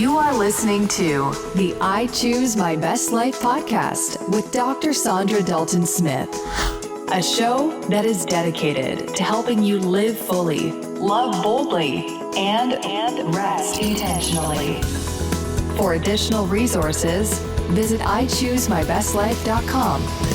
You are listening to the I Choose My Best Life podcast with Dr. Saundra Dalton-Smith, a show that is dedicated to helping you live fully, love boldly, and rest intentionally. For additional resources, visit ichoosemybestlife.com.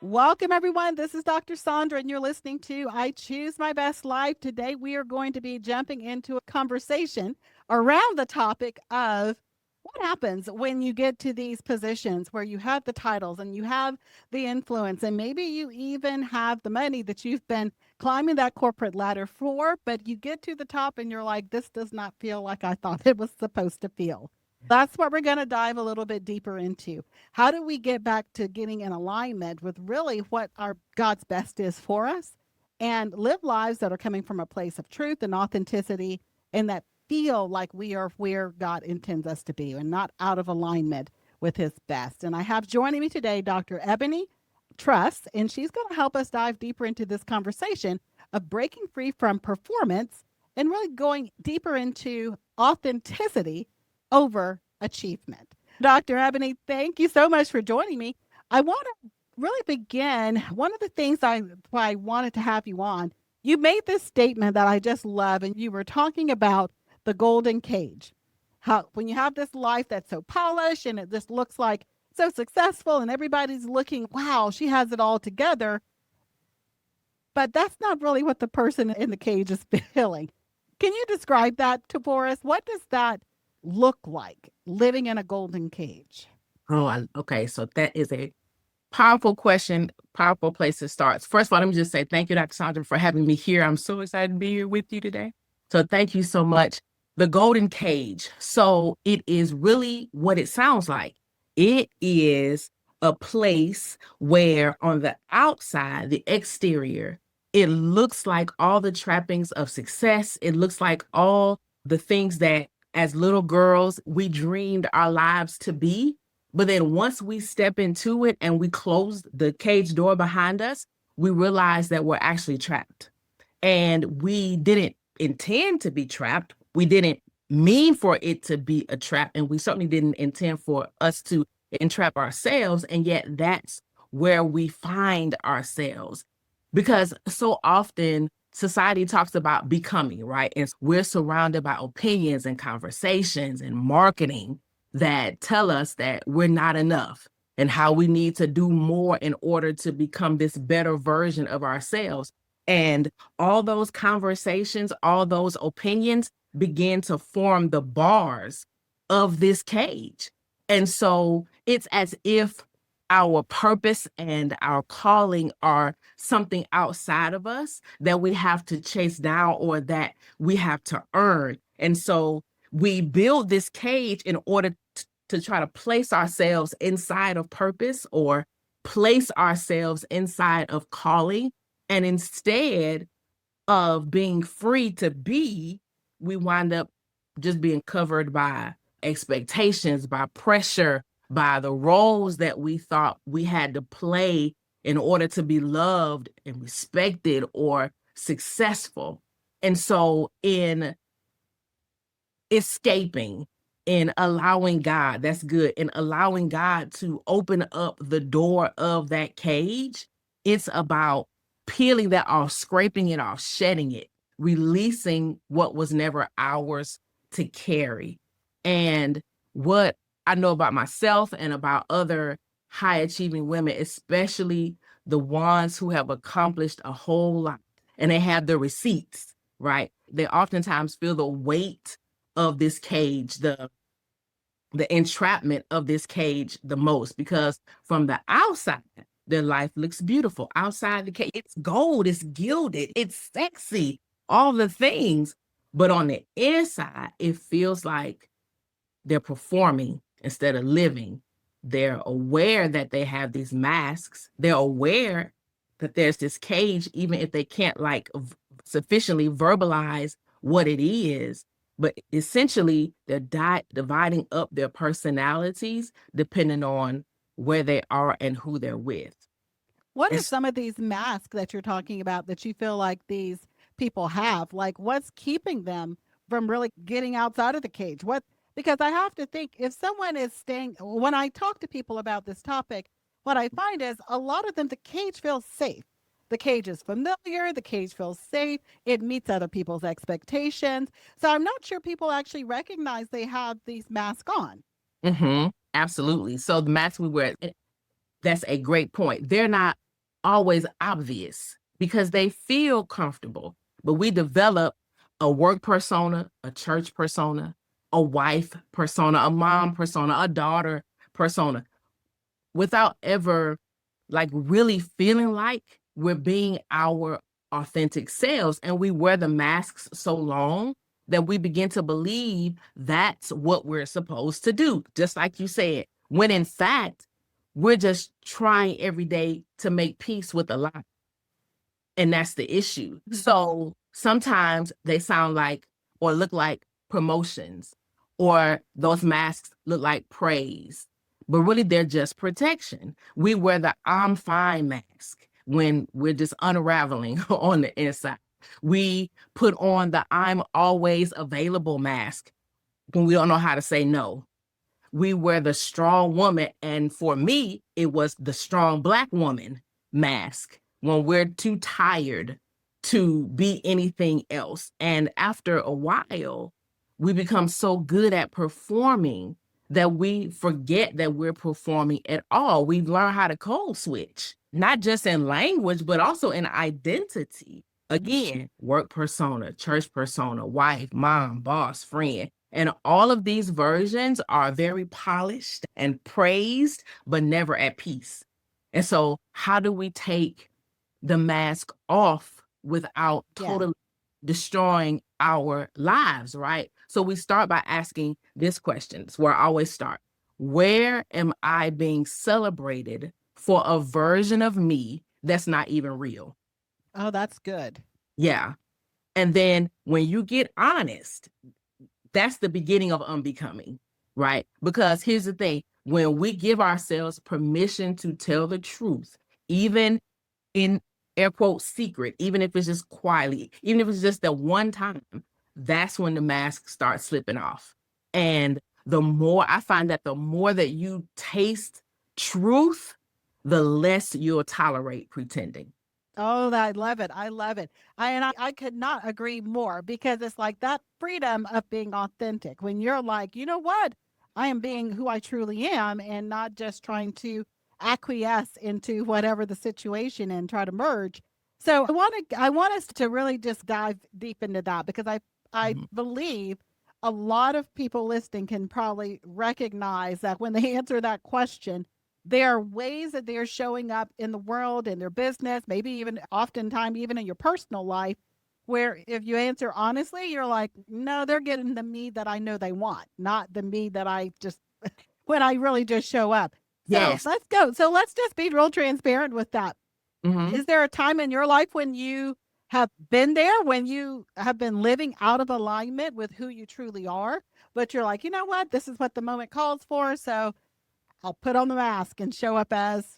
Welcome, everyone. This is Dr. Saundra, and you're listening to I Choose My Best Life. Today, we are going to be jumping into a conversation around the topic of what happens when you get to these positions where you have the titles and you have the influence, and maybe you even have the money that you've been climbing that corporate ladder for, but you get to the top and you're like, this does not feel like I thought it was supposed to feel. That's what we're going to dive a little bit deeper into. How do we get back to getting in alignment with really what our God's best is for us and live lives that are coming from a place of truth and authenticity and that feel like we are where God intends us to be and not out of alignment with his best. And I have joining me today Dr. Eboni Truss, and she's going to help us dive deeper into this conversation of breaking free from performance and really going deeper into authenticity over achievement. Dr. Eboni, thank you so much for joining me. I want to really begin. One of the things I wanted to have you on, you made this statement that I just love, and you were talking about the golden cage. How when you have this life that's so polished and it just looks like so successful and everybody's looking, wow, she has it all together. But that's not really what the person in the cage is feeling. Can you describe that for us? What does that look like, living in a golden cage? Okay. So that is a powerful question, powerful place to start. First of all, let me just say thank you, Dr. Saundra, for having me here. I'm so excited to be here with you today. So thank you so much. The golden cage. So it is really what it sounds like. It is a place where on the outside, the exterior, it looks like all the trappings of success. It looks like all the things that as little girls, we dreamed our lives to be. But then once we step into it and we close the cage door behind us, we realize that we're actually trapped. And we didn't intend to be trapped. We didn't mean for it to be a trap. And we certainly didn't intend for us to entrap ourselves. And yet that's where we find ourselves. Because so often society talks about becoming, right? And we're surrounded by opinions and conversations and marketing that tell us that we're not enough and how we need to do more in order to become this better version of ourselves. And all those conversations, all those opinions begin to form the bars of this cage. And so it's as if our purpose and our calling are something outside of us that we have to chase down or that we have to earn. And so we build this cage in order to try to place ourselves inside of purpose or place ourselves inside of calling. And instead of being free to be, we wind up just being covered by expectations, by pressure, by the roles that we thought we had to play in order to be loved and respected or successful. And so in escaping, in allowing God, that's good, in allowing God to open up the door of that cage, it's about peeling that off, scraping it off, shedding it, releasing what was never ours to carry. And what I know about myself and about other high achieving women, especially the ones who have accomplished a whole lot and they have the receipts, right? They oftentimes feel the weight of this cage, the entrapment of this cage the most, because from the outside, their life looks beautiful. Outside the cage, it's gold, it's gilded, it's sexy, all the things. But on the inside, it feels like they're performing instead of living. They're aware that they have these masks. They're aware that there's this cage, even if they can't sufficiently verbalize what it is. But essentially, they're dividing up their personalities depending on where they are and who they're with. What are It's some of these masks that you're talking about that you feel like these people have? Like, what's keeping them from really getting outside of the cage? What, because I have to think if someone is staying, when I talk to people about this topic, what I find is a lot of them, the cage feels safe. The cage is familiar, the cage feels safe, it meets other people's expectations. So I'm not sure people actually recognize they have these masks on. absolutely. So the masks we wear, that's a great point. They're not always obvious because they feel comfortable, but we develop a work persona, a church persona, a wife persona, a mom persona, a daughter persona without ever like really feeling like we're being our authentic selves. And we wear the masks so long that we begin to believe that's what we're supposed to do. Just like you said, when in fact, we're just trying every day to make peace with a lie. And that's the issue. So sometimes they sound like or look like promotions, or those masks look like praise, but really they're just protection. We wear the I'm fine mask when we're just unraveling on the inside. We put on the I'm always available mask when we don't know how to say no. We wear the strong woman, and for me, it was the strong Black woman mask when we're too tired to be anything else. And after a while, we become so good at performing that we forget that we're performing at all. We've learned how to code switch, not just in language, but also in identity. Again, work persona, church persona, wife, mom, boss, friend. And all of these versions are very polished and praised, but never at peace. And so, how do we take the mask off without totally destroying our lives, right? So, we start by asking this question. It's where I always start. Where am I being celebrated for a version of me that's not even real? Oh, that's good. Yeah. And then when you get honest, that's the beginning of unbecoming, right? Because here's the thing, when we give ourselves permission to tell the truth, even in air quote secret, even if it's just quietly, even if it's just that one time, that's when the mask starts slipping off. And the more I find that the more that you taste truth, the less you'll tolerate pretending. Oh, I love it. I love it. I could not agree more because it's like that freedom of being authentic when you're like, you know what? I am being who I truly am and not just trying to acquiesce into whatever the situation and try to merge. So I want us to really just dive deep into that because I believe a lot of people listening can probably recognize that when they answer that question, there are ways that they're showing up in the world, in their business, maybe even oftentimes even in your personal life, where if you answer honestly, you're like, no, they're getting the me that I know they want, not the me that I just, when I really just show up. So Yes. let's go. So let's just be real transparent with that. Mhm. Is there a time in your life when you have been there, when you have been living out of alignment with who you truly are, but you're like, you know what, this is what the moment calls for. So I'll put on the mask and show up as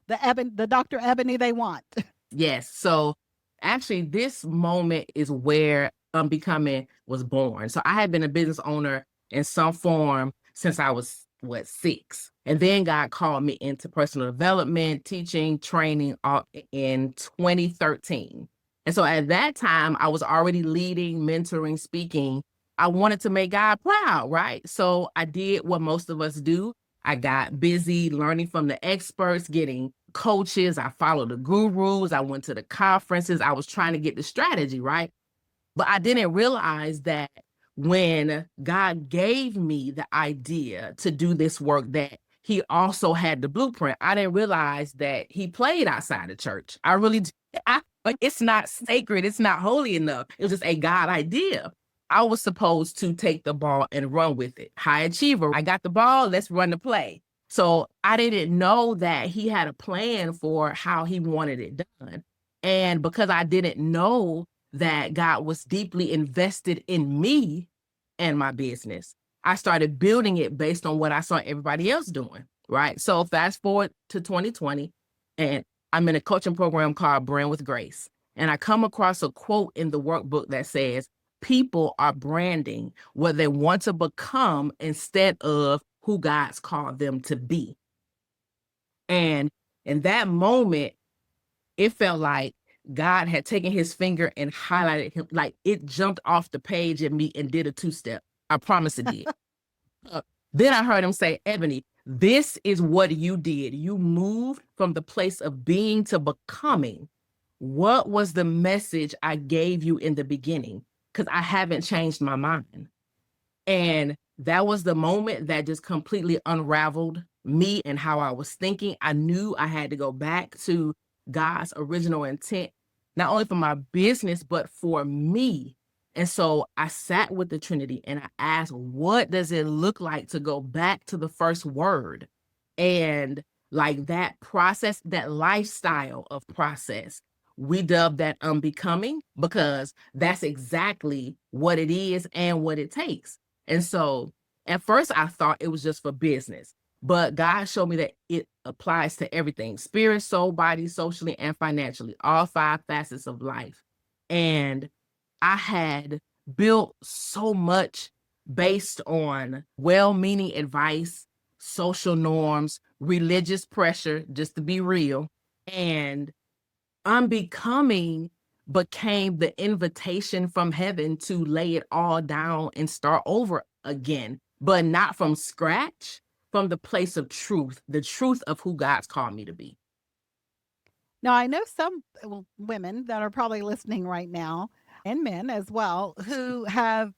the Dr. Ebony they want. Yes. So actually, this moment is where Unbecoming was born. So I had been a business owner in some form since I was, 6. And then God called me into personal development, teaching, training all in 2013. And so at that time, I was already leading, mentoring, speaking. I wanted to make God proud, right? So I did what most of us do. I got busy learning from the experts, getting coaches. I followed the gurus. I went to the conferences. I was trying to get the strategy, right? But I didn't realize that when God gave me the idea to do this work, that he also had the blueprint. I didn't realize that he played outside the church. I really, like, it's not sacred. It's not holy enough. It was just a God idea. I was supposed to take the ball and run with it. High achiever. I got the ball. Let's run the play. So I didn't know that he had a plan for how he wanted it done. And because I didn't know that God was deeply invested in me and my business, I started building it based on what I saw everybody else doing, right? So fast forward to 2020, and I'm in a coaching program called Brand with Grace. And I come across a quote in the workbook that says, people are branding what they want to become instead of who God's called them to be. And in that moment, it felt like God had taken his finger and highlighted him, like it jumped off the page at me and did a 2-step. I promise it did. Then I heard him say, Eboni, this is what you did. You moved from the place of being to becoming. What was the message I gave you in the beginning? Because I haven't changed my mind. And that was the moment that just completely unraveled me and how I was thinking. I knew I had to go back to God's original intent, not only for my business, but for me. And so I sat with the Trinity and I asked, what does it look like to go back to the first word? And like that process, that lifestyle of process, we dub that unbecoming, because that's exactly what it is and what it takes. And so at first I thought it was just for business, but God showed me that it applies to everything: spirit, soul, body, socially, and financially, all 5 facets of life. And I had built so much based on well-meaning advice, social norms, religious pressure, just to be real. And unbecoming became the invitation from heaven to lay it all down and start over again, but not from scratch, from the place of truth, the truth of who God's called me to be. Now, I know some women that are probably listening right now, and men as well, who have,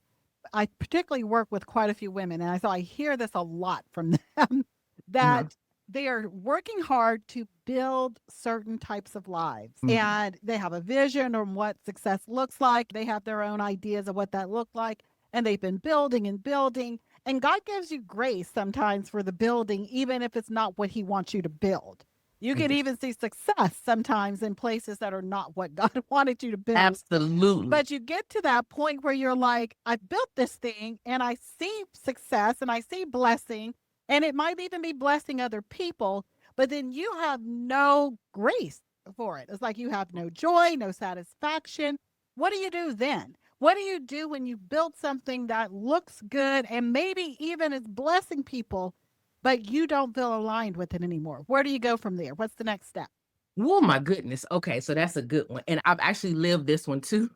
I particularly work with quite a few women, and I hear this a lot from them that they are working hard to build certain types of lives, and they have a vision on what success looks like. They have their own ideas of what that looked like, and they've been building and building. And God gives you grace sometimes for the building, even if it's not what he wants you to build. You can even see success sometimes in places that are not what God wanted you to build. Absolutely. But you get to that point where you're like, I built this thing and I see success and I see blessing, and it might even be blessing other people, but then you have no grace for it. It's like you have no joy, no satisfaction. What do you do then? What do you do when you build something that looks good and maybe even is blessing people, but you don't feel aligned with it anymore? Where do you go from there? What's the next step? Oh my goodness. Okay, so that's a good one. And I've actually lived this one too.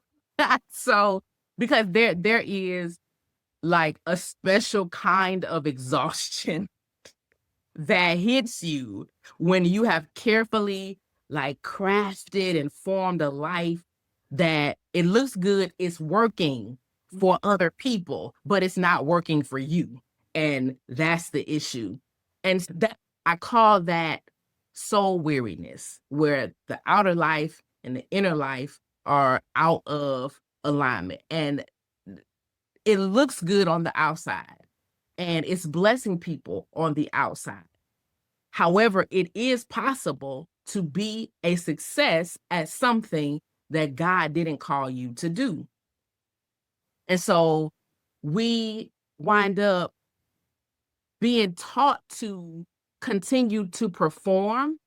So because there is like a special kind of exhaustion that hits you when you have carefully like crafted and formed a life that it looks good, it's working for other people, but it's not working for you. And that's the issue. And that I call that soul weariness, where the outer life and the inner life are out of alignment. And it looks good on the outside and it's blessing people on the outside. However, it is possible to be a success at something that God didn't call you to do. And so we wind up being taught to continue to perform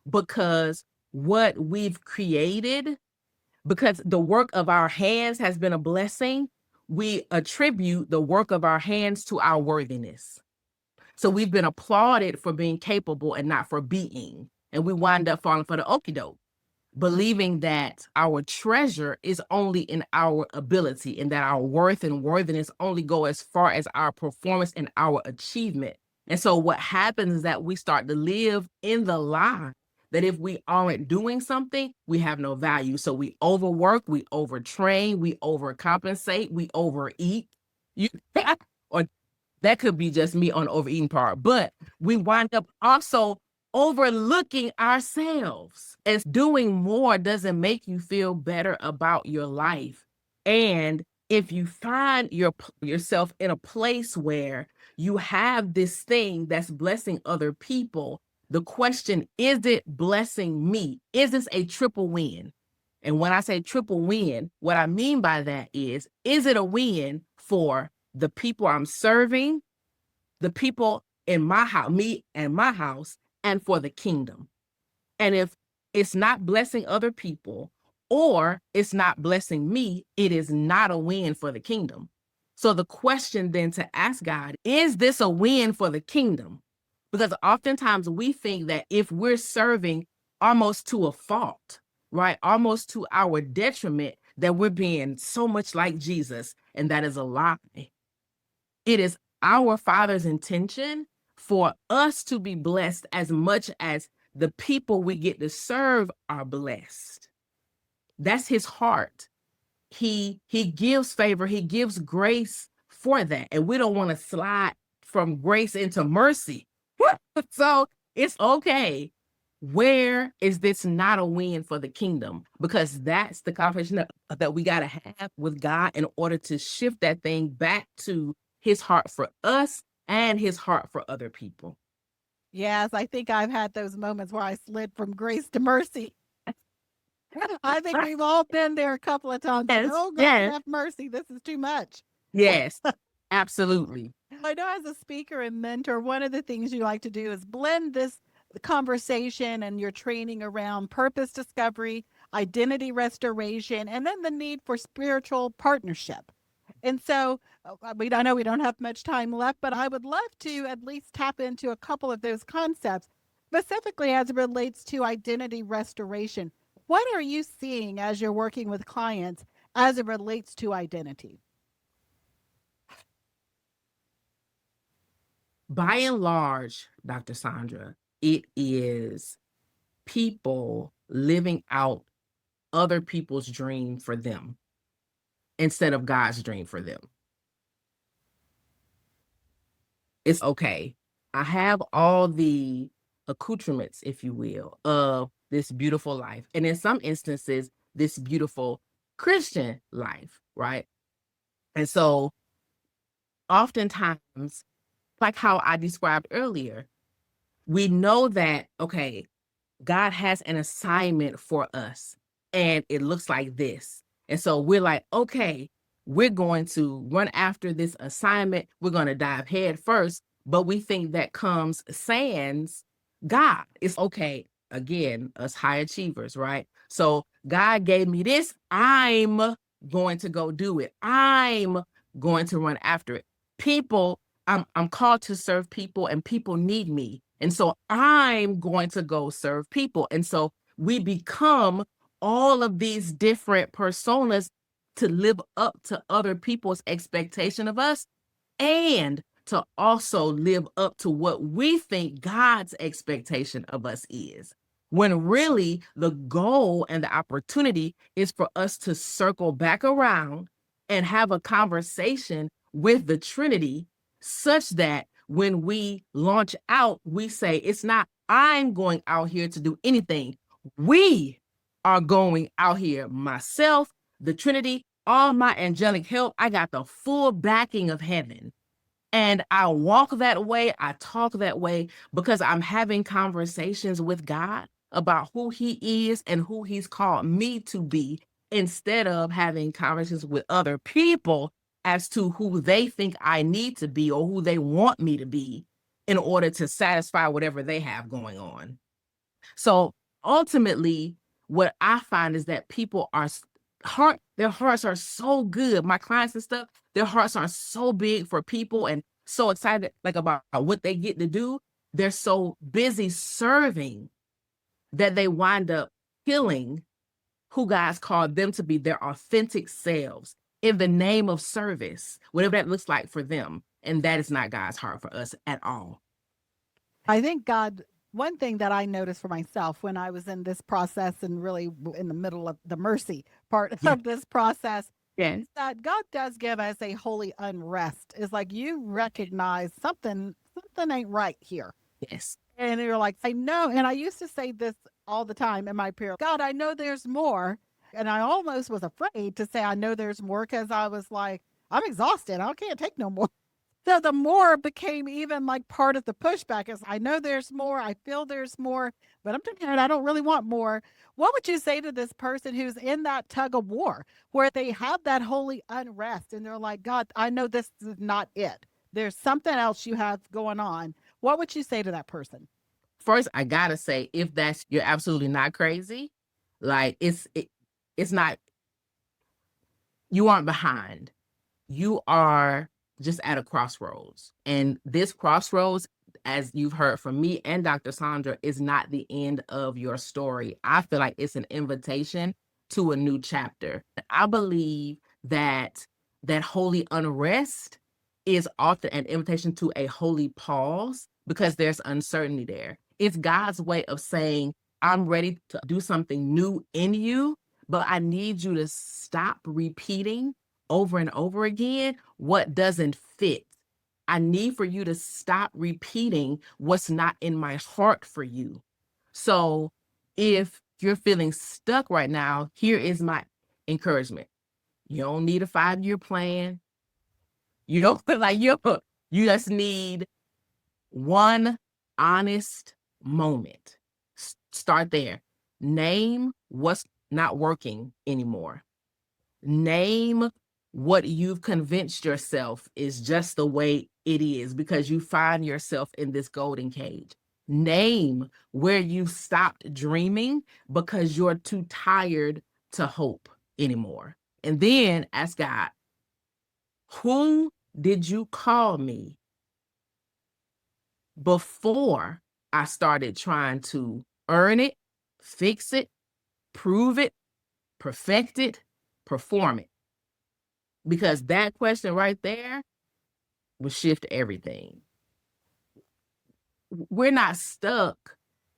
because what we've created, because the work of our hands has been a blessing, we attribute the work of our hands to our worthiness. So we've been applauded for being capable and not for being. And we wind up falling for the okie doke, believing that our treasure is only in our ability and that our worth and worthiness only go as far as our performance and our achievement. And so what happens is that we start to live in the lie that if we aren't doing something, we have no value. So we overwork, we overtrain, we overcompensate, we overeat. Or that could be just me on the overeating part, but we wind up also overlooking ourselves, as doing more doesn't make you feel better about your life. And if you find yourself in a place where you have this thing that's blessing other people, the question, is it blessing me? Is this a triple win? And when I say triple win, what I mean by that is it a win for the people I'm serving, the people in my house, me and my house, and for the kingdom? And if it's not blessing other people, or it's not blessing me, it is not a win for the kingdom. So the question then to ask God, is this a win for the kingdom? Because oftentimes we think that if we're serving almost to a fault, right, almost to our detriment, that we're being so much like Jesus, and that is a lie. It is our Father's intention for us to be blessed as much as the people we get to serve are blessed. That's his heart. He gives favor, he gives grace for that. And we don't want to slide from grace into mercy. So it's okay. Where is this not a win for the kingdom? Because that's the conversation that we got to have with God in order to shift that thing back to his heart for us and his heart for other people. Yes, I think I've had those moments where I slid from grace to mercy. I think we've all been there a couple of times. Yes, Oh, God, yes. have mercy. This is too much. Yes, absolutely. I know as a speaker and mentor, one of the things you like to do is blend this conversation and your training around purpose discovery, identity restoration, and then the need for spiritual partnership. And so I know we don't have much time left, but I would love to at least tap into a couple of those concepts, specifically as it relates to identity restoration. What are you seeing as you're working with clients as it relates to identity? By and large, Dr. Saundra, it is people living out other people's dream for them instead of God's dream for them. It's okay. I have all the accoutrements, if you will, of this beautiful life. And in some instances, this beautiful Christian life, right? And so oftentimes, like how I described earlier, we know that, okay, God has an assignment for us and it looks like this. And so we're like, okay, we're going to run after this assignment. We're going to dive head first, but we think that comes sans God. It's okay. Again, us high achievers, right? So God gave me this. I'm going to go do it. I'm going to run after it. People, I'm called to serve people and people need me. And so I'm going to go serve people. And so we become all of these different personas to live up to other people's expectation of us and to also live up to what we think God's expectation of us is. When really the goal and the opportunity is for us to circle back around and have a conversation with the Trinity such that when we launch out, we say, it's not I'm going out here to do anything. We are going out here, myself, the Trinity, all my angelic help. I got the full backing of heaven. And I walk that way, I talk that way because I'm having conversations with God about who he is and who he's called me to be, instead of having conversations with other people as to who they think I need to be or who they want me to be in order to satisfy whatever they have going on. So ultimately, what I find is that people are their hearts are so good. My clients and stuff, their hearts are so big for people and so excited like about what they get to do. They're so busy serving that they wind up killing who God's called them to be, their authentic selves, in the name of service, whatever that looks like for them. And that is not God's heart for us at all. I think God, one thing that I noticed for myself when I was in this process and really in the middle of the mercy part of this process, Yes. is that God does give us a holy unrest. It's like you recognize something ain't right here. Yes. And you're like, I know. And I used to say this all the time in my prayer, God, I know there's more. And I almost was afraid to say, I know there's more, because I was like, I'm exhausted. I can't take no more. So the more became even like part of the pushback is, I know there's more. I feel there's more, but I'm tired. I don't really want more. What would you say to this person who's in that tug of war where they have that holy unrest and they're like, God, I know this is not it. There's something else you have going on. What would you say to that person? first I gotta say, if that's, you're absolutely not crazy. Like it's not, you aren't behind. You are just at a crossroads. And this crossroads, as you've heard from me and Dr. Saundra, is not the end of your story. I feel like it's an invitation to a new chapter. I believe that holy unrest is often an invitation to a holy pause because there's uncertainty there. It's God's way of saying, I'm ready to do something new in you, but I need you to stop repeating over and over again what doesn't fit. I need for you to stop repeating what's not in my heart for you. So if you're feeling stuck right now, here is my encouragement. You don't need a 5-year plan. You don't feel like you just need one honest moment. Start there. Name what's not working anymore. Name what you've convinced yourself is just the way it is because you find yourself in this golden cage. Name where you stopped dreaming because you're too tired to hope anymore. And then ask God, who did you call me before I started trying to earn it, fix it, prove it, perfect it, perform it? Because that question right there will shift everything. We're not stuck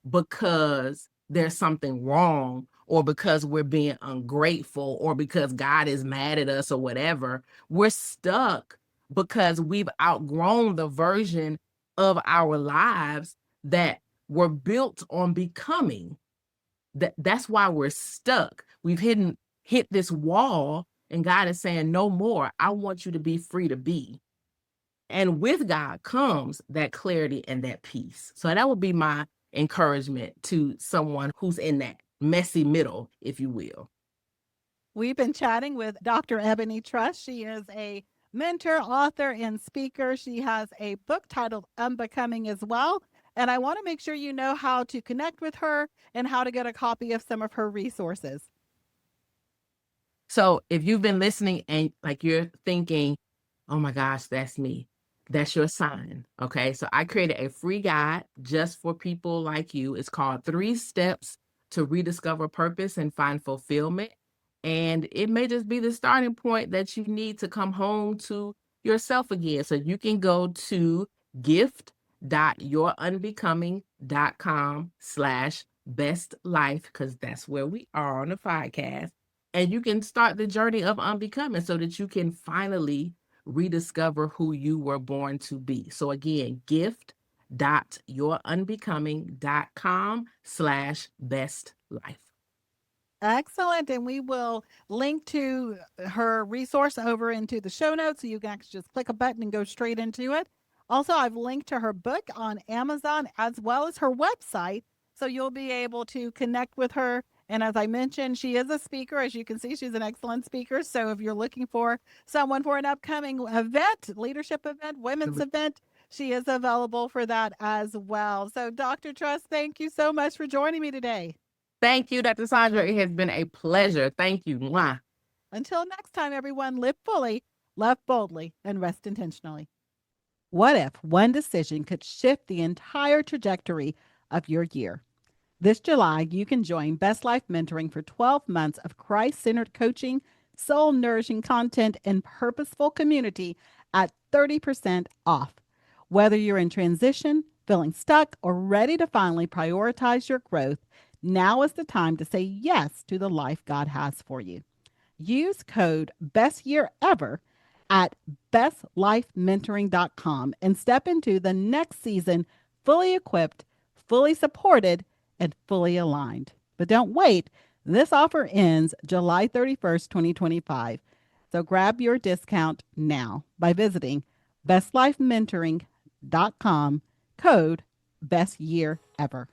because there's something wrong or because we're being ungrateful or because God is mad at us or whatever. We're stuck because we've outgrown the version of our lives that were built on becoming. That's why we're stuck. We've hit this wall, and God is saying, no more. I want you to be free to be. And with God comes that clarity and that peace. So that would be my encouragement to someone who's in that messy middle, if you will. We've been chatting with Dr. Eboni Truss. She is a mentor, author, and speaker. She has a book titled Unbecoming as well. And I want to make sure you know how to connect with her and how to get a copy of some of her resources. So if you've been listening and like you're thinking, oh my gosh, that's me, that's your sign. Okay. So I created a free guide just for people like you. It's called 3 Steps to Rediscover Purpose and Find Fulfillment. And it may just be the starting point that you need to come home to yourself again. So you can go to gift.yourunbecoming.com/bestlife, because that's where we are on the podcast. And you can start the journey of unbecoming so that you can finally rediscover who you were born to be. So again, gift.yourunbecoming.com/bestlife. Excellent. And we will link to her resource over into the show notes so you can actually just click a button and go straight into it. Also, I've linked to her book on Amazon as well as her website. So you'll be able to connect with her. And as I mentioned, she is a speaker. As you can see, she's an excellent speaker. So if you're looking for someone for an upcoming event, leadership event, women's event, she is available for that as well. So Dr. Truss, thank you so much for joining me today. Thank you, Dr. Saundra. It has been a pleasure. Thank you. Mwah. Until next time, everyone, live fully, love boldly, and rest intentionally. What if one decision could shift the entire trajectory of your year? This July, you can join Best Life Mentoring for 12 months of Christ-centered coaching, soul-nourishing content, and purposeful community at 30% off. Whether you're in transition, feeling stuck, or ready to finally prioritize your growth, now is the time to say yes to the life God has for you. Use code BESTYEAREVER at bestlifementoring.com and step into the next season fully equipped, fully supported, and fully aligned. But don't wait. This offer ends July 31st, 2025. So grab your discount now by visiting bestlifementoring.com, code BESTYEAREVER.